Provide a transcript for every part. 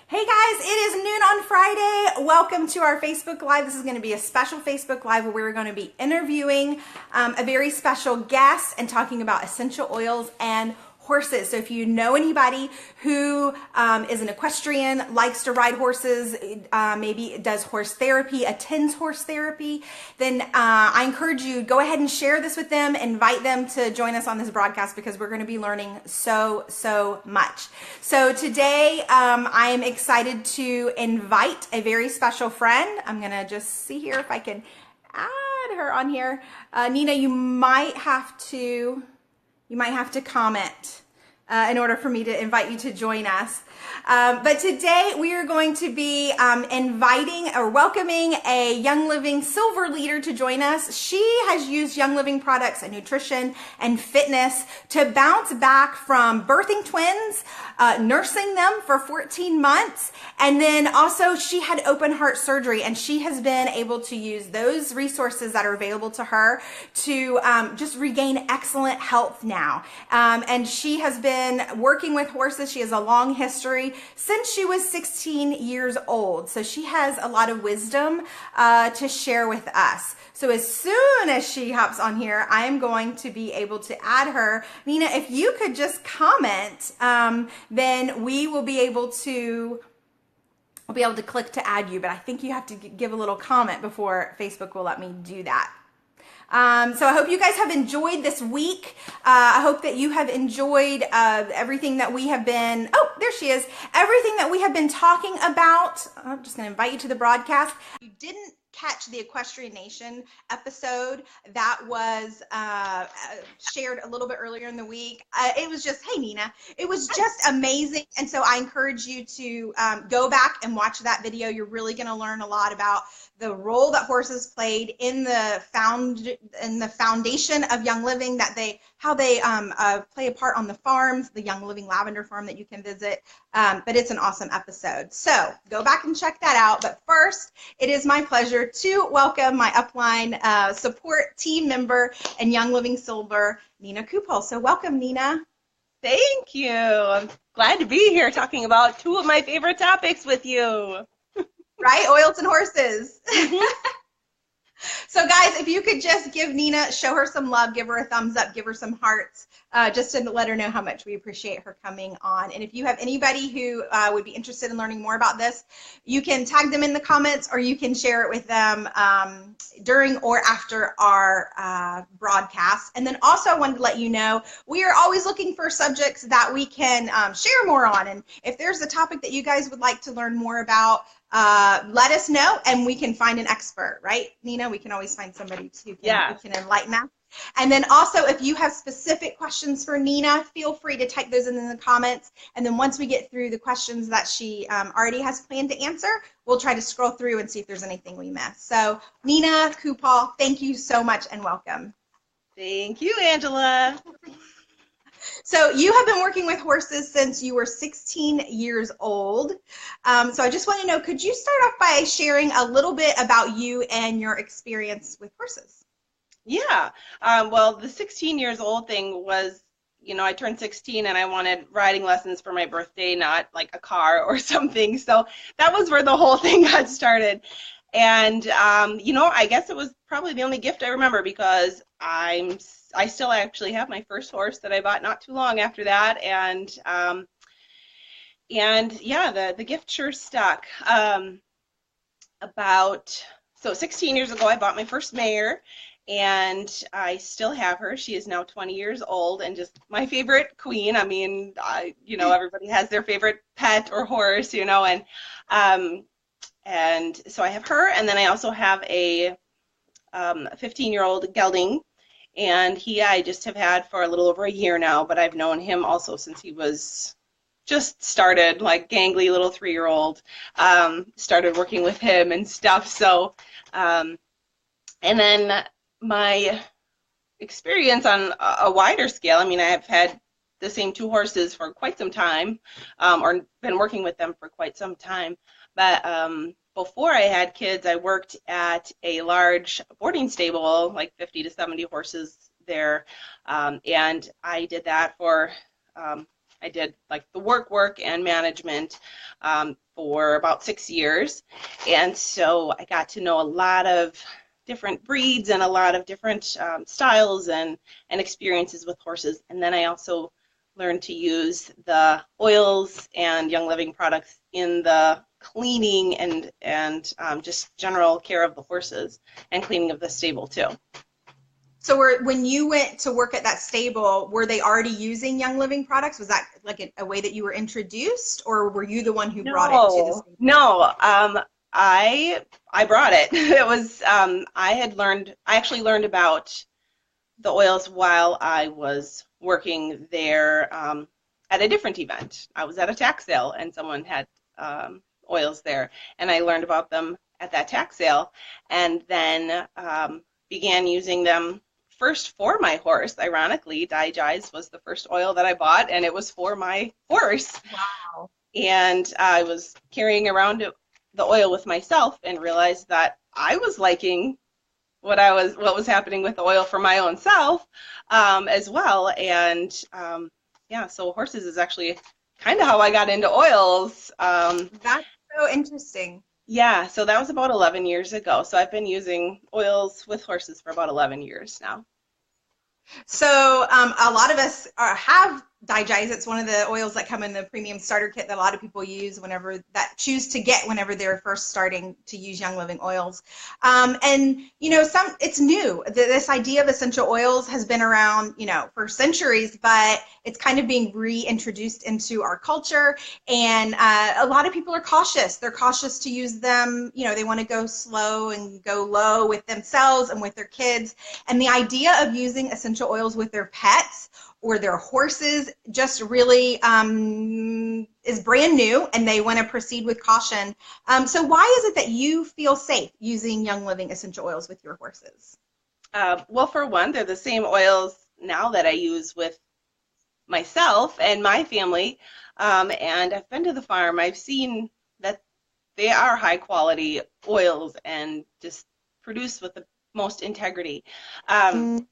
Hey guys, it is noon on Friday. Welcome to our Facebook Live. This is going to be a special Facebook Live where we're going to be interviewing a very special guest and talking about essential oils and horses. So if you know anybody who is an equestrian, likes to ride horses, maybe does horse therapy, attends horse therapy, then I encourage you, go ahead and share this with them, invite them to join us on this broadcast because we're going to be learning so much. So today I am excited to invite a very special friend. I'm going to just see here if I can add her on here. Nina, you might have to comment in order for me to invite you to join us. But today we are going to be inviting or welcoming a Young Living Silver leader to join us. She has used Young Living products and nutrition and fitness to bounce back from birthing twins, nursing them for 14 months, and then also she had open heart surgery, and she has been able to use those resources that are available to her to just regain excellent health now. And she has been working with horses. She has a long history since she was 16 years old. So she has a lot of wisdom to share with us. So as soon as she hops on here, I'm going to be able to add her. Nina, if you could just comment, then we will be able to click to add you, but I think you have to give a little comment before Facebook will let me do that. So I hope you guys have enjoyed this week. I hope that you have enjoyed everything that we have been, oh, there she is, everything that we have been talking about. I'm just going to invite you to the broadcast. You didn't catch the Equestrian Nation episode that was shared a little bit earlier in the week. It was just, hey Nina, it was just amazing. And so I encourage you to go back and watch that video. You're really going to learn a lot about the role that horses played in the foundation of Young Living, how they play a part on the farms, the Young Living Lavender Farm that you can visit. But it's an awesome episode. So go back and check that out. But first, it is my pleasure to welcome my upline support team member and Young Living Silver, Nina Kuphall. So welcome, Nina. Thank you. I'm glad to be here talking about two of my favorite topics with you. Right? Oils and horses. So guys, if you could just give Nina, show her some love, give her a thumbs up, give her some hearts, just to let her know how much we appreciate her coming on. And if you have anybody who would be interested in learning more about this, you can tag them in the comments, or you can share it with them during or after our broadcast. And then also I wanted to let you know, we are always looking for subjects that we can share more on. And if there's a topic that you guys would like to learn more about, let us know and we can find an expert, right, Nina? We can always find somebody who can enlighten us. And then also, if you have specific questions for Nina, feel free to type those in the comments. And then once we get through the questions that she already has planned to answer, we'll try to scroll through and see if there's anything we missed. So Nina Kuphall, thank you so much and welcome. Thank you, Angela. So you have been working with horses since you were 16 years old. So I just want to know, could you start off by sharing a little bit about you and your experience with horses? Yeah. Well, the 16 years old thing was, I turned 16 and I wanted riding lessons for my birthday, not like a car or something. So that was where the whole thing got started. And, I guess it was probably the only gift I remember, because I still actually have my first horse that I bought not too long after that. And yeah, the gift sure stuck. So 16 years ago, I bought my first mare, and I still have her. She is now 20 years old and just my favorite queen. I mean, everybody has their favorite pet or horse, and so I have her, and then I also have a 15-year-old gelding, and I just have had for a little over a year now, but I've known him also since he was just started, like gangly little 3-year-old, started working with him and stuff. So, and then my experience on a wider scale, I've had the same 2 horses for quite some time, or been working with them for quite some time. But before I had kids, I worked at a large boarding stable, like 50 to 70 horses there, and I did that for I did like the work and management for about 6 years. And so I got to know a lot of different breeds and a lot of different styles and experiences with horses. And then I also learned to use the oils and Young Living products in the cleaning and just general care of the horses and cleaning of the stable too. So when you went to work at that stable, were they already using Young Living products? Was that like a way that you were introduced, or were you the one who brought it to the No, stable? no. I brought it. It was I actually learned about the oils while I was working there at a different event. I was at a tax sale and someone had oils there, and I learned about them at that tax sale, and then began using them first for my horse. Ironically, Digest was the first oil that I bought, and it was for my horse. Wow. And I was carrying around the oil with myself and realized that I was liking what was happening with the oil for my own self as well. And yeah, so horses is actually kind of how I got into oils. That's so interesting. Yeah, so that was about 11 years ago. So I've been using oils with horses for about 11 years now. So a lot of us have Digest. It's one of the oils that come in the premium starter kit that a lot of people use choose to get whenever they're first starting to use Young Living oils. And it's new. This idea of essential oils has been around, for centuries, but it's kind of being reintroduced into our culture. And a lot of people are cautious. They're cautious to use them. They want to go slow and go low with themselves and with their kids. And the idea of using essential oils with their pets or their horses just really is brand new, and they want to proceed with caution. So why is it that you feel safe using Young Living essential oils with your horses? Well, for one, they're the same oils now that I use with myself and my family. And I've been to the farm. I've seen that they are high quality oils and just produced with the most integrity. And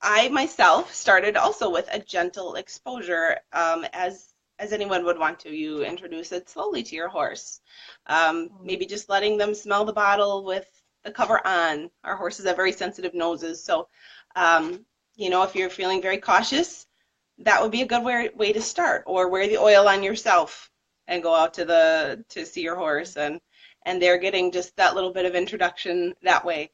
I myself started also with a gentle exposure, as anyone would want to. You introduce it slowly to your horse, maybe just letting them smell the bottle with the cover on. Our horses have very sensitive noses, so if you're feeling very cautious, that would be a good way to start. Or wear the oil on yourself and go out to see your horse, and they're getting just that little bit of introduction that way.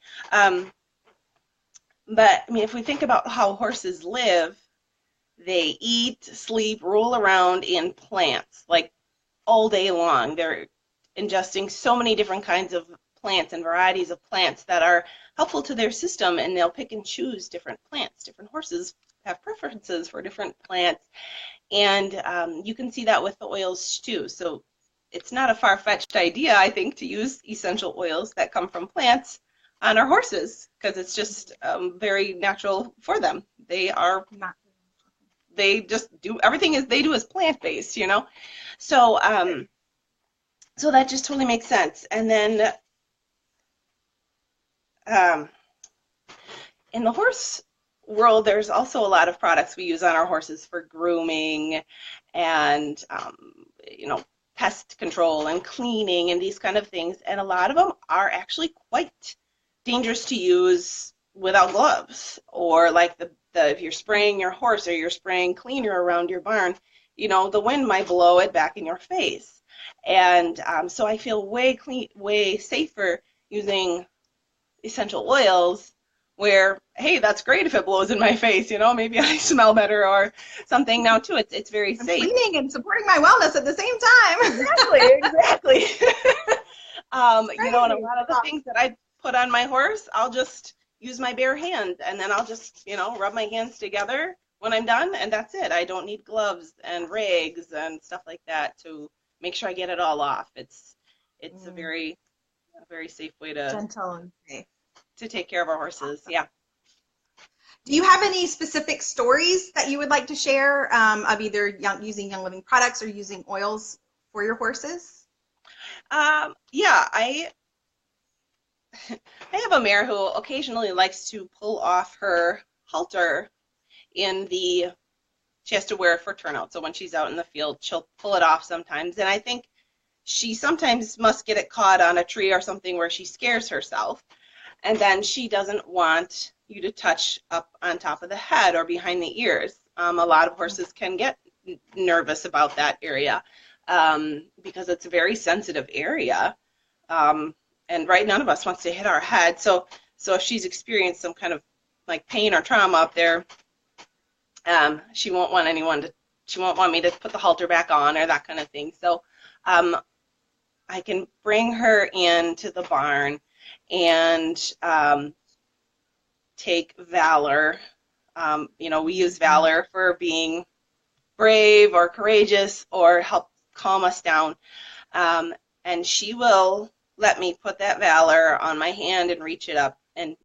But I mean, if we think about how horses live, they eat, sleep, roll around in plants like all day long. They're ingesting so many different kinds of plants and varieties of plants that are helpful to their system, and they'll pick and choose different plants. Different horses have preferences for different plants, and you can see that with the oils too. So it's not a far-fetched idea, I think, to use essential oils that come from plants on our horses, because it's just very natural for them. They just do everything as they do is plant-based, So so that just totally makes sense. And then in the horse world, there's also a lot of products we use on our horses for grooming and pest control and cleaning and these kind of things. And a lot of them are actually quite dangerous to use without gloves, or like if you're spraying your horse or you're spraying cleaner around your barn, the wind might blow it back in your face. And so I feel way safer using essential oils where, hey, that's great if it blows in my face, maybe I smell better or something. Now too, it's very safe. I'm cleaning and supporting my wellness at the same time. Exactly. And a lot of the things that I put on my horse, I'll just use my bare hand, and then I'll just, rub my hands together when I'm done, and that's it. I don't need gloves and rags and stuff like that to make sure I get it all off. It's a very safe way to gentle and safe to take care of our horses. Yeah. Do you have any specific stories that you would like to share of either using Young Living products or using oils for your horses? Yeah, I have a mare who occasionally likes to pull off her halter she has to wear it for turnout. So when she's out in the field, she'll pull it off sometimes. And I think she sometimes must get it caught on a tree or something where she scares herself. And then she doesn't want you to touch up on top of the head or behind the ears. A lot of horses can get nervous about that area because it's a very sensitive area. And right, none of us wants to hit our head. So if she's experienced some kind of like pain or trauma up there, she won't want me to put the halter back on or that kind of thing. So I can bring her into the barn and take Valor. We use Valor for being brave or courageous or help calm us down. And she will let me put that Valor on my hand and reach it up and